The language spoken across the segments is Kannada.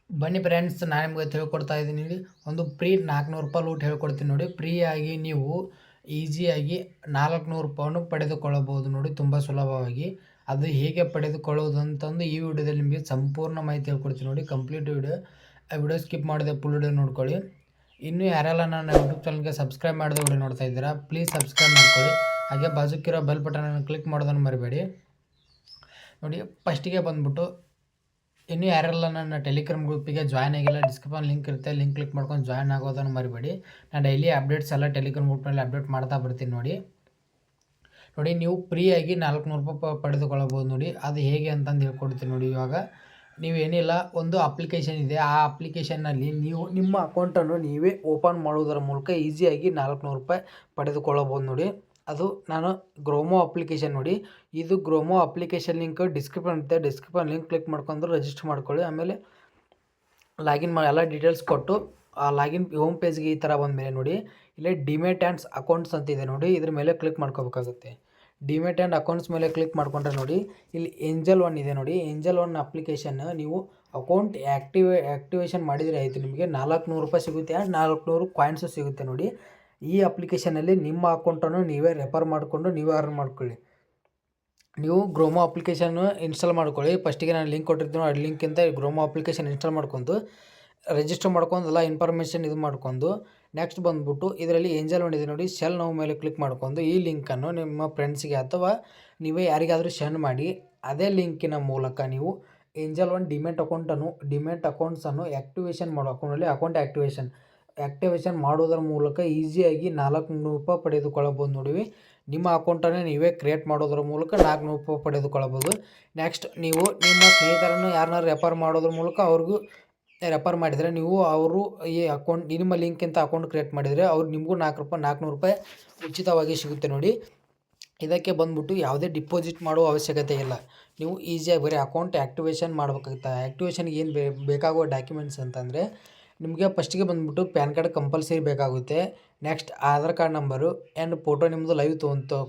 ಬನ್ನಿ ಫ್ರೆಂಡ್ಸ್, ನಾನು ನಿಮಗೆ ಹೇಳ್ಕೊಡ್ತಾ ಇದ್ದೀನಿ. ಒಂದು ಫ್ರೀ 400 ರೂಪಾಯಿ ಲೂಟ್ ಹೇಳ್ಕೊಡ್ತೀನಿ ನೋಡಿ. ಫ್ರೀಯಾಗಿ ನೀವು ಈಸಿಯಾಗಿ 400 ರೂಪಾಯನ್ನು ಪಡೆದುಕೊಳ್ಳಬಹುದು ನೋಡಿ, ತುಂಬ ಸುಲಭವಾಗಿ. ಅದು ಹೇಗೆ ಪಡೆದುಕೊಳ್ಳೋದು ಅಂತಂದು ಈ ವಿಡಿಯೋದಲ್ಲಿ ನಿಮಗೆ ಸಂಪೂರ್ಣ ಮಾಹಿತಿ ಹೇಳ್ಕೊಡ್ತೀನಿ ನೋಡಿ. ಕಂಪ್ಲೀಟ್ ವಿಡಿಯೋ ಸ್ಕಿಪ್ ಮಾಡಿದೆ ಫುಲ್ ವಿಡಿಯೋ ನೋಡ್ಕೊಳ್ಳಿ. ಇನ್ನೂ ಯಾರೆಲ್ಲ ನನ್ನ ಯೂಟ್ಯೂಬ್ ಚಾನಲ್ಗೆ ಸಬ್ಸ್ಕ್ರೈಬ್ ಮಾಡಿದ ವಿಡಿಯೋ ನೋಡ್ತಾ ಇದ್ದೀರಾ, ಪ್ಲೀಸ್ ಸಬ್ಸ್ಕ್ರೈಬ್ ಮಾಡ್ಕೊಳ್ಳಿ. ಹಾಗೆ ಬಾಜುಕ್ಕಿರೋ ಬೆಲ್ ಬಟನನ್ನು ಕ್ಲಿಕ್ ಮಾಡೋದನ್ನು ಮರಿಬೇಡಿ ನೋಡಿ. ಫಸ್ಟಿಗೆ ಬಂದುಬಿಟ್ಟು, ಇನ್ನೂ ಯಾರೆಲ್ಲ ನನ್ನ ಟೆಲಿಗ್ರಾಮ್ ಗ್ರೂಪಿಗೆ ಜಾಯ್ನ್ ಆಗಿಲ್ಲ, ಡಿಸ್ಕ್ರಿಪ್ಷನ್ ಲಿಂಕ್ ಇರುತ್ತೆ, ಲಿಂಕ್ ಕ್ಲಿಕ್ ಮಾಡ್ಕೊಂಡು ಜಾಯ್ನ್ ಆಗೋದನ್ನು ಮರಿಬೇಡಿ. ನಾನು ಡೈಲಿ ಅಪ್ಡೇಟ್ಸ್ ಎಲ್ಲ ಟೆಲಿಗ್ರಾಮ್ ಗ್ರೂಪ್ನಲ್ಲಿ ಅಪ್ಡೇಟ್ ಮಾಡ್ತಾ ಬರ್ತೀನಿ ನೋಡಿ. ನೀವು ಫ್ರೀಯಾಗಿ 400 ರೂಪಾಯಿ ಪಡೆದುಕೊಳ್ಳಬಹುದು ನೋಡಿ. ಅದು ಹೇಗೆ ಅಂತಂದು ಹೇಳ್ಕೊಡ್ತೀನಿ ನೋಡಿ. ಇವಾಗ ನೀವೇನಿಲ್ಲ, ಒಂದು ಅಪ್ಲಿಕೇಶನ್ ಇದೆ. ಆ ಅಪ್ಲಿಕೇಶನ್ನಲ್ಲಿ ನೀವು ನಿಮ್ಮ ಅಕೌಂಟನ್ನು ನೀವೇ ಓಪನ್ ಮಾಡುವುದರ ಮೂಲಕ ಈಸಿಯಾಗಿ 400 ರೂಪಾಯಿ ಪಡೆದುಕೊಳ್ಳಬಹುದು ನೋಡಿ. ಅದು ನಾನು ಗ್ರೋಮೋ ಅಪ್ಲಿಕೇಶನ್ ನೋಡಿ. ಇದು ಗ್ರೋಮೋ ಅಪ್ಲಿಕೇಶನ್ ಲಿಂಕ್ ಡಿಸ್ಕ್ರಿಪ್ಷನ್ ಇರುತ್ತೆ, ಡಿಸ್ಕ್ರಿಪ್ಷನ್ ಲಿಂಕ್ ಕ್ಲಿಕ್ ಮಾಡ್ಕೊಂಡು ರಿಜಿಸ್ಟರ್ ಮಾಡ್ಕೊಳ್ಳಿ. ಆಮೇಲೆ ಲಾಗಿನ್ ಮಾಡಿ ಎಲ್ಲ ಡೀಟೇಲ್ಸ್ ಕೊಟ್ಟು ಆ ಲಾಗಿನ್ ಹೋಮ್ ಪೇಜ್ಗೆ ಈ ಥರ ಬಂದಮೇಲೆ ನೋಡಿ, ಇಲ್ಲೇ ಡಿಮೆಟ್ ಆ್ಯಂಡ್ಸ್ ಅಕೌಂಟ್ಸ್ ಅಂತ ಇದೆ ನೋಡಿ. ಇದ್ರ ಮೇಲೆ ಕ್ಲಿಕ್ ಮಾಡ್ಕೋಬೇಕಾಗುತ್ತೆ. ಡಿಮೆಟ್ ಆ್ಯಂಡ್ ಅಕೌಂಟ್ಸ್ ಮೇಲೆ ಕ್ಲಿಕ್ ಮಾಡ್ಕೊಂಡ್ರೆ ನೋಡಿ, ಇಲ್ಲಿ ಏಂಜಲ್ ಒನ್ ಇದೆ ನೋಡಿ. ಏಂಜಲ್ ಒನ್ ಅಪ್ಲಿಕೇಶನ್ ನೀವು ಅಕೌಂಟ್ ಆ್ಯಕ್ಟಿವೇಶನ್ ಮಾಡಿದರೆ ಆಯಿತು, ನಿಮಗೆ 400 ರೂಪಾಯಿ ಸಿಗುತ್ತೆ. 400 ಕಾಯಿನ್ಸು ಸಿಗುತ್ತೆ ನೋಡಿ. ಈ ಅಪ್ಲಿಕೇಶನಲ್ಲಿ ನಿಮ್ಮ ಅಕೌಂಟನ್ನು ನೀವೇ ರೆಫರ್ ಮಾಡಿಕೊಂಡು ನೀವೇ ಅರ್ನ್ ಮಾಡ್ಕೊಳ್ಳಿ. ನೀವು ಗ್ರೋಮೋ ಅಪ್ಲಿಕೇಶನ್ ಇನ್ಸ್ಟಾಲ್ ಮಾಡ್ಕೊಳ್ಳಿ. ಫಸ್ಟಿಗೆ ನಾನು ಲಿಂಕ್ ಕೊಟ್ಟಿರ್ತೀನಿ, ಆ ಲಿಂಕಿಂದ ಗ್ರೋಮೋ ಅಪ್ಲಿಕೇಶನ್ ಇನ್ಸ್ಟಾಲ್ ಮಾಡ್ಕೊಂಡು ರಿಜಿಸ್ಟರ್ ಮಾಡ್ಕೊಂಡು ಎಲ್ಲ ಇನ್ಫಾರ್ಮೇಷನ್ ಇದು ಮಾಡ್ಕೊಂಡು ನೆಕ್ಸ್ಟ್ ಬಂದುಬಿಟ್ಟು ಇದರಲ್ಲಿ ಏಂಜಲ್ ಒನ್ ಇದೆ ನೋಡಿ, ಸೆಲ್ ನಾವು ಮೇಲೆ ಕ್ಲಿಕ್ ಮಾಡ್ಕೊಂಡು ಈ ಲಿಂಕನ್ನು ನಿಮ್ಮ ಫ್ರೆಂಡ್ಸಿಗೆ ಅಥವಾ ನೀವೇ ಯಾರಿಗಾದರೂ ಸೆಂಡ್ ಮಾಡಿ. ಅದೇ ಲಿಂಕಿನ ಮೂಲಕ ನೀವು ಏಂಜಲ್ ಒನ್ ಡಿಮೆಟ್ ಅಕೌಂಟ್ಸನ್ನು ಆ್ಯಕ್ಟಿವೇಶನ್ ಮಾಡೋ ಅಕೌಂಟಲ್ಲಿ ಅಕೌಂಟ್ ಆ್ಯಕ್ಟಿವೇಶನ್ ಮಾಡೋದರ ಮೂಲಕ ಈಸಿಯಾಗಿ 400 ರೂಪಾಯಿ ಪಡೆದುಕೊಳ್ಳಬಹುದು ನೋಡಿ. ನಿಮ್ಮ ಅಕೌಂಟನ್ನು ನೀವೇ ಕ್ರಿಯೇಟ್ ಮಾಡೋದ್ರ ಮೂಲಕ 400 ರೂಪಾಯಿ ಪಡೆದುಕೊಳ್ಳಬಹುದು. ನೆಕ್ಸ್ಟ್ ನೀವು ನಿಮ್ಮ ಸ್ನೇಹಿತರನ್ನು ಯಾರನ್ನ ರೆಫರ್ ಮಾಡೋದ್ರ ಮೂಲಕ ಅವ್ರಿಗೂ ರೆಫರ್ ಮಾಡಿದರೆ ನೀವು ಅವರು ಈ ಅಕೌಂಟ್ ನಿಮ್ಮ ಲಿಂಕಿಂತ ಅಕೌಂಟ್ ಕ್ರಿಯೇಟ್ ಮಾಡಿದರೆ ಅವ್ರು ನಿಮಗೂ 400 ರೂಪಾಯಿ ಉಚಿತವಾಗಿ ಸಿಗುತ್ತೆ ನೋಡಿ. ಇದಕ್ಕೆ ಬಂದುಬಿಟ್ಟು ಯಾವುದೇ ಡಿಪಾಸಿಟ್ ಮಾಡುವ ಅವಶ್ಯಕತೆ ಇಲ್ಲ. ನೀವು ಈಸಿಯಾಗಿ ಬರೀ ಅಕೌಂಟ್ ಆ್ಯಕ್ಟಿವೇಶನ್ ಮಾಡಬೇಕಾಗುತ್ತೆ. ಆ್ಯಕ್ಟಿವೇಶನ್ಗೆ ಏನು ಬೇಕಾಗುವ ಡಾಕ್ಯುಮೆಂಟ್ಸ್ ಅಂತಂದರೆ, ನಿಮಗೆ ಫಸ್ಟಿಗೆ ಬಂದುಬಿಟ್ಟು ಪ್ಯಾನ್ ಕಾರ್ಡ್ ಕಂಪಲ್ಸರಿ ಬೇಕಾಗುತ್ತೆ. Next Aadhaar card number and photo ನಿಮ್ಮದು ಲೈವ್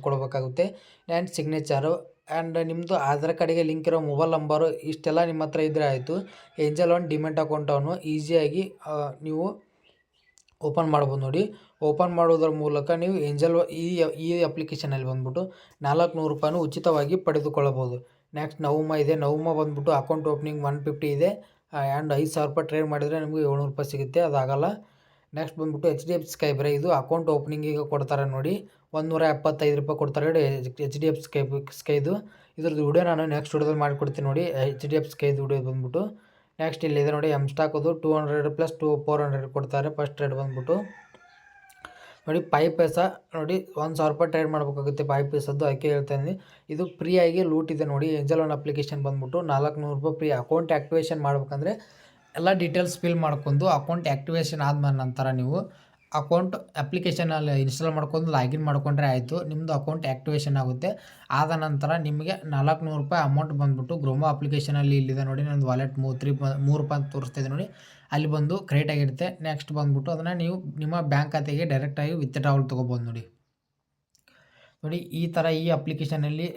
ಕೊಡಬೇಕಾಗುತ್ತೆ. ಆ್ಯಂಡ್ ಸಿಗ್ನೇಚರು ಆ್ಯಂಡ್ ನಿಮ್ಮದು ಆಧಾರ್ ಕಾರ್ಡಿಗೆ ಲಿಂಕ್ ಇರೋ ಮೊಬೈಲ್ ನಂಬರು ಇಷ್ಟೆಲ್ಲ ನಿಮ್ಮ ಹತ್ರ ಇದ್ದರೆ ಆಯಿತು. ಏಂಜಲ್ ಒನ್ ಡಿಮೆಟ್ ಅಕೌಂಟನ್ನು ಈಸಿಯಾಗಿ ನೀವು ಓಪನ್ ಮಾಡ್ಬೋದು ನೋಡಿ. ಓಪನ್ ಮಾಡೋದ್ರ ಮೂಲಕ ನೀವು ಏಂಜಲ್ ಈ ಅಪ್ಲಿಕೇಶನಲ್ಲಿ ಬಂದುಬಿಟ್ಟು 400 ರೂಪಾಯಿನೂ ಉಚಿತವಾಗಿ ಪಡೆದುಕೊಳ್ಳಬಹುದು. ನೆಕ್ಸ್ಟ್ ನವಮ ಇದೆ. ನವಮ ಬಂದುಬಿಟ್ಟು ಅಕೌಂಟ್ ಓಪನಿಂಗ್ 150 ಇದೆ. ಆ್ಯಂಡ್ 5,000 ರೂಪಾಯಿ ಟ್ರೇಡ್ ಮಾಡಿದರೆ ನಿಮಗೆ 700 ರೂಪಾಯಿ ಸಿಗುತ್ತೆ, ಅದಾಗಲ್ಲ. ನೆಕ್ಸ್ಟ್ ಬಂದುಬಿಟ್ಟು HDFC ಸ್ಕೈಬ್ರೆ, ಇದು ಅಕೌಂಟ್ ಓಪನಿಂಗಿಗೆ ಕೊಡ್ತಾರೆ ನೋಡಿ. 175 ರೂಪಾಯಿ ಕೊಡ್ತಾರೆ ನೋಡಿ HDFC ಸ್ಕೈದು. ಇದ್ರದ್ದು ವಿಡಿಯೋ ನಾನು ನೆಕ್ಸ್ಟ್ ವಿಡಿಯೋದಲ್ಲಿ ಮಾಡಿಕೊಡ್ತೀನಿ ನೋಡಿ. HDFC ಸ್ಕೈದು ವಿಡಿಯೋ ಬಂದುಬಿಟ್ಟು ನೆಕ್ಸ್ಟ್ ಇಲ್ಲಿದೆ ನೋಡಿ. ಸ್ಟಾಕ್ 200 ಪ್ಲಸ್ 400 ಕೊಡ್ತಾರೆ. ಫಸ್ಟ್ ಟ್ರೇಡ್ ಬಂದುಬಿಟ್ಟು ನೋಡಿ 5 ಪೈಸಾ ನೋಡಿ. 1,000 ರೂಪಾಯಿ ಟ್ರೇಡ್ ಮಾಡಬೇಕಾಗುತ್ತೆ 5 ಪೈಸದ್ದು, ಅದಕ್ಕೆ ಹೇಳ್ತಾ ಇದ್ದೀನಿ. ಇದು ಫ್ರೀಯಾಗಿ ಲೂಟ್ ಇದೆ ನೋಡಿ. ಏಂಜಲ್ ಒನ್ ಅಪ್ಲಿಕೇಶನ್ ಬಂದುಬಿಟ್ಟು 400 ರೂಪಾಯಿ ಫ್ರೀ. ಅಕೌಂಟ್ ಆ್ಯಕ್ಟಿವೇಶನ್ ಮಾಡ್ಬೇಕಂದ್ರೆ ಎಲ್ಲ ಡೀಟೇಲ್ಸ್ ಫಿಲ್ ಮಾಡ್ಕೊಂಡು ಅಕೌಂಟ್ ಆ್ಯಕ್ಟಿವೇಶನ್ ಆದ ನಂತರ ನೀವು ಅಕೌಂಟ್ ಅಪ್ಲಿಕೇಶನಲ್ಲಿ ಇನ್ಸ್ಟಾಲ್ ಮಾಡ್ಕೊಂಡು ಲಾಗಿನ್ ಮಾಡ್ಕೊಂಡ್ರೆ ಆಯಿತು, ನಿಮ್ಮದು ಅಕೌಂಟ್ ಆ್ಯಕ್ಟಿವೇಶನ್ ಆಗುತ್ತೆ. ಆದ ನಂತರ ನಿಮಗೆ 400 ರೂಪಾಯಿ ಅಮೌಂಟ್ ಬಂದುಬಿಟ್ಟು ಗ್ರೋಮೋ ಅಪ್ಲಿಕೇಶನಲ್ಲಿ ಇಲ್ಲಿದೆ ನೋಡಿ. ನನ್ನದು ವಾಲೆಟ್ 3 ರೂಪಾಯಿ ಅಂತ ತೋರಿಸ್ತಿದೆ ನೋಡಿ, ಅಲ್ಲಿ ಬಂದು ಕ್ರಿಯೇಟ್ ಆಗಿರುತ್ತೆ. ನೆಕ್ಸ್ಟ್ ಬಂದುಬಿಟ್ಟು ಅದನ್ನು ನೀವು ನಿಮ್ಮ ಬ್ಯಾಂಕ್ ಖಾತೆಗೆ ಡೈರೆಕ್ಟಾಗಿ ವಿತ್ಡ್ರಾವಲ್ ತೊಗೋಬೋದು ನೋಡಿ. ಈ ಥರ ಈ ಅಪ್ಲಿಕೇಶನಲ್ಲಿ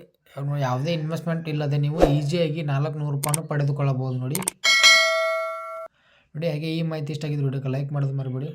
ಯಾವುದೇ ಇನ್ವೆಸ್ಟ್ಮೆಂಟ್ ಇಲ್ಲದೆ ನೀವು ಈಸಿಯಾಗಿ 400 ರೂಪಾಯಿನೂ ಪಡೆದುಕೊಳ್ಳಬಹುದು ನೋಡಿ. ಹಾಗೆ ಈ ಮಾಹಿತಿ ಇಷ್ಟ ಆಗಿದ್ದು ವಿಡಿಯೋಕ್ಕೆ ಲೈಕ್ ಮಾಡೋದು ಮರಿಬೇಡಿ.